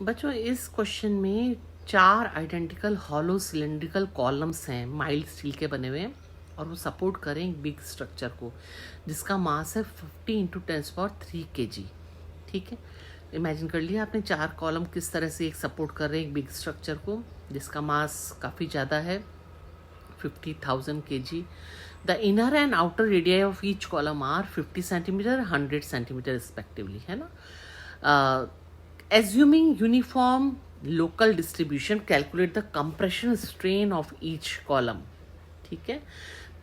बच्चों इस क्वेश्चन में 4 आइडेंटिकल हॉलो सिलेंड्रिकल कॉलम्स हैं माइल्ड स्टील के बने हुए हैं और वो सपोर्ट करें एक बिग स्ट्रक्चर को जिसका मास है 50 इंटू 10³ kg। ठीक है, इमेजिन कर लिया आपने 4 कॉलम किस तरह से एक सपोर्ट कर रहे हैं एक बिग स्ट्रक्चर को जिसका मास काफ़ी ज़्यादा है 50,000 kg। The inner and outer radii of each column are 50 centimeter 100 centimeter respectively, है ना। Assuming uniform local distribution, calculate the compression strain of each column। ठीक है,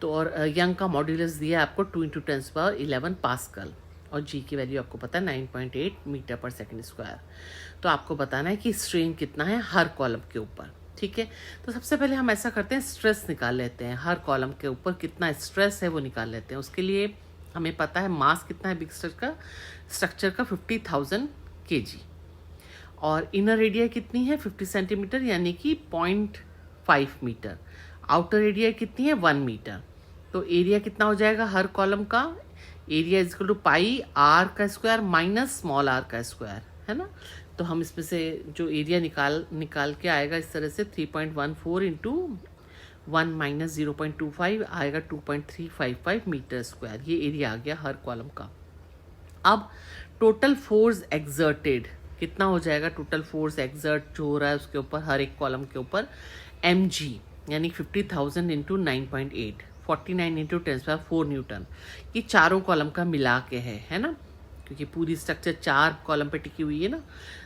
तो और यंग का मॉड्यूलस दिया है आपको 2 इंटू 10⁻11 पास्कल और जी की वैल्यू आपको पता है 9.8 मीटर पर सेकेंड स्क्वायर। तो आपको बताना है कि स्ट्रेन कितना है हर कॉलम के ऊपर। ठीक है, तो सबसे पहले हम ऐसा करते हैं, स्ट्रेस निकाल लेते हैं, हर कॉलम के ऊपर कितना स्ट्रेस है वो निकाल लेते हैं। उसके लिए हमें पता है मास कितना है बिग स्ट्रक्चर का 50,000 kg और इनर रेडिया कितनी है 50 सेंटीमीटर यानी कि 0.5 मीटर। आउटर रेडिया कितनी है 1 मीटर। तो एरिया कितना हो जाएगा हर कॉलम का, area is equal to pi r का स्क्वायर माइनस स्मॉल आर का स्क्वायर, है ना। तो हम इसमें से जो एरिया निकाल के आएगा इस तरह से 3.14 इंटू 1 माइनस 0.25 आएगा 2.355 मीटर स्क्वायर। ये एरिया आ गया हर कॉलम का। अब टोटल फोर्स एक्सर्टेड कितना हो जाएगा, टोटल फोर्स एक्सर्ट जो हो रहा है उसके ऊपर हर एक कॉलम के ऊपर mg यानी 50,000 इंटू 9.8 49 इंटू 10⁴ न्यूटन। ये चारों कॉलम का मिला के है ना, क्योंकि पूरी स्ट्रक्चर 4 कॉलम पे टिकी हुई है ना।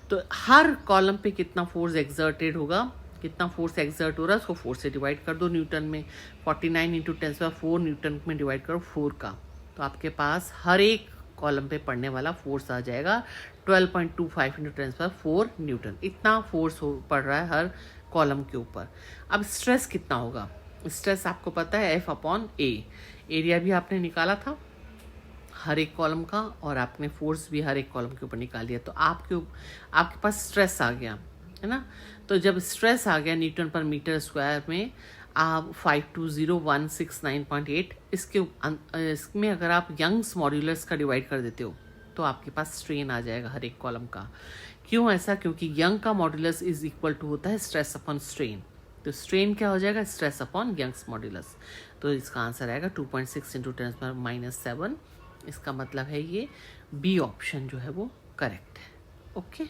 तो हर कॉलम पे कितना फोर्स एक्सर्टेड होगा, कितना फोर्स एक्सर्ट हो रहा है उसको 4 से डिवाइड कर दो न्यूटन में, 49 इंटू 10⁴ न्यूटन में डिवाइड करो 4 का। तो आपके पास हर एक कॉलम पे पड़ने वाला फोर्स आ जाएगा 12.25 इंटू 10⁴ न्यूटन। इतना फोर्स पड़ रहा है हर कॉलम के ऊपर। अब स्ट्रेस कितना होगा, स्ट्रेस आपको पता है F/A। एरिया भी आपने निकाला था हर एक कॉलम का और आपने फोर्स भी हर एक कॉलम के ऊपर निकाल दिया। तो आपके पास स्ट्रेस आ गया, है ना। तो जब स्ट्रेस आ गया न्यूटन पर मीटर स्क्वायर में आप 520,169.8 इसमें अगर आप यंग्स मॉड्यूलस का डिवाइड कर देते हो तो आपके पास स्ट्रेन आ जाएगा हर एक कॉलम का। क्यों ऐसा, क्योंकि यंग का मॉड्यूलस इज इक्वल टू होता है स्ट्रेस अपॉन स्ट्रेन। तो स्ट्रेन क्या हो जाएगा, स्ट्रेस अपॉन यंग्स मॉड्यूलस। तो इसका आंसर आएगा 2.6 इंटू 10⁻⁻7। इसका मतलब है ये बी ऑप्शन जो है वो करेक्ट है। ओके।